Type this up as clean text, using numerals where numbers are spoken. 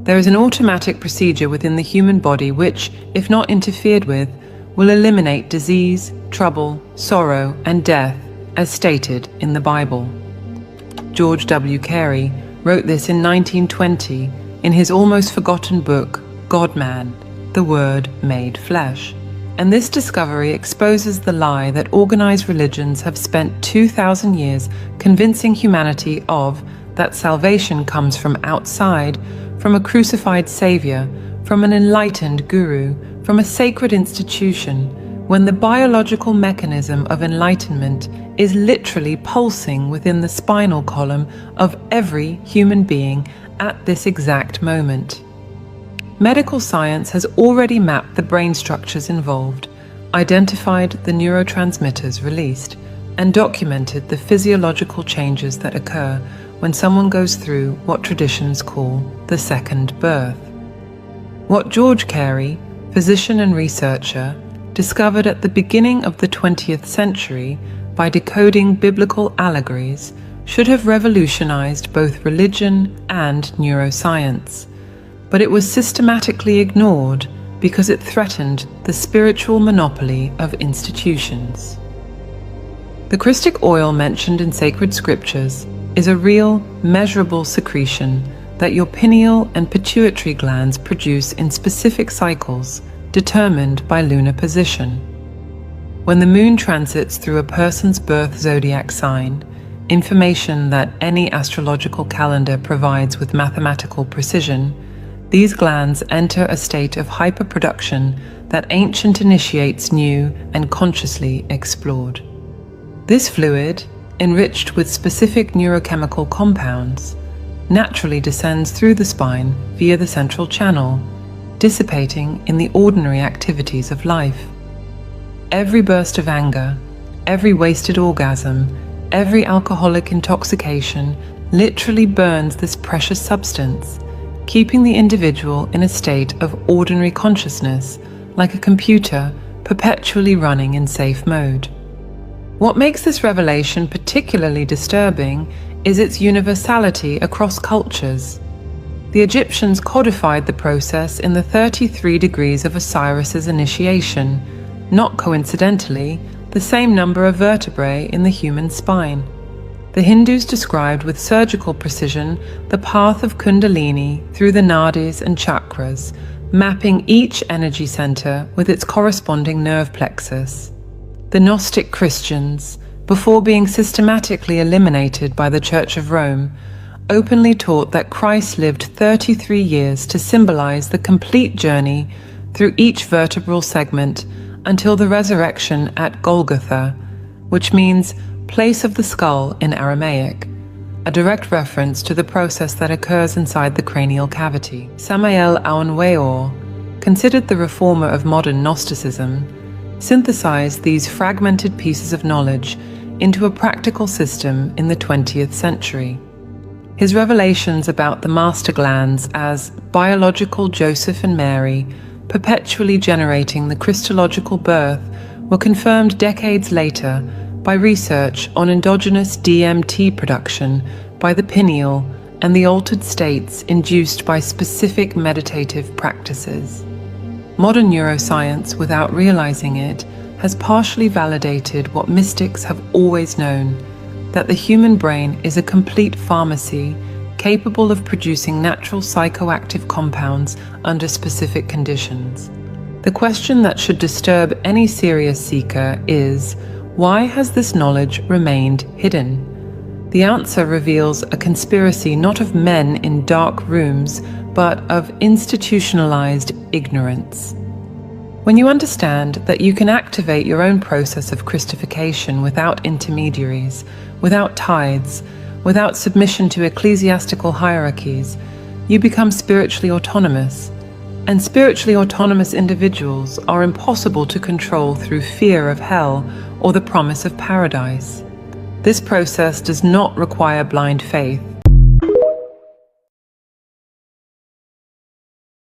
There is an automatic procedure within the human body which, if not interfered with, will eliminate disease, trouble, sorrow, and death, as stated in the Bible. George W. Carey wrote this in 1920 in his almost forgotten book, God-Man, the Word Made Flesh. And this discovery exposes the lie that organized religions have spent 2,000 years convincing humanity of, that salvation comes from outside, from a crucified Savior, from an enlightened guru, from a sacred institution, when the biological mechanism of enlightenment is literally pulsing within the spinal column of every human being at this exact moment. Medical science has already mapped the brain structures involved, identified the neurotransmitters released, and documented the physiological changes that occur when someone goes through what traditions call the second birth. What George Carey, physician and researcher, discovered at the beginning of the 20th century by decoding biblical allegories should have revolutionized both religion and neuroscience, but it was systematically ignored because it threatened the spiritual monopoly of institutions. The Christic oil mentioned in sacred scriptures is a real, measurable secretion that your pineal and pituitary glands produce in specific cycles determined by lunar position. When the moon transits through a person's birth zodiac sign, information that any astrological calendar provides with mathematical precision, these glands enter a state of hyperproduction that ancient initiates knew and consciously explored. This fluid, enriched with specific neurochemical compounds, naturally descends through the spine via the central channel, dissipating in the ordinary activities of life. Every burst of anger, every wasted orgasm, every alcoholic intoxication literally burns this precious substance, keeping the individual in a state of ordinary consciousness, like a computer perpetually running in safe mode. What makes this revelation particularly disturbing is its universality across cultures. The Egyptians codified the process in the 33 degrees of Osiris's initiation, not coincidentally, the same number of vertebrae in the human spine. The Hindus described with surgical precision the path of Kundalini through the nadis and chakras, mapping each energy center with its corresponding nerve plexus. The Gnostic Christians, before being systematically eliminated by the Church of Rome, openly taught that Christ lived 33 years to symbolize the complete journey through each vertebral segment until the resurrection at Golgotha, which means place of the skull in Aramaic, a direct reference to the process that occurs inside the cranial cavity. Samael Aun Weor, considered the reformer of modern Gnosticism, synthesized these fragmented pieces of knowledge into a practical system in the 20th century. His revelations about the master glands as biological Joseph and Mary, perpetually generating the Christological birth, were confirmed decades later by research on endogenous DMT production by the pineal and the altered states induced by specific meditative practices. Modern neuroscience, without realizing it, has partially validated what mystics have always known, that the human brain is a complete pharmacy capable of producing natural psychoactive compounds under specific conditions. The question that should disturb any serious seeker is, why has this knowledge remained hidden? The answer reveals a conspiracy not of men in dark rooms, but of institutionalized ignorance. When you understand that you can activate your own process of Christification without intermediaries, without tithes, without submission to ecclesiastical hierarchies, you become spiritually autonomous. And spiritually autonomous individuals are impossible to control through fear of hell or the promise of paradise. This process does not require blind faith.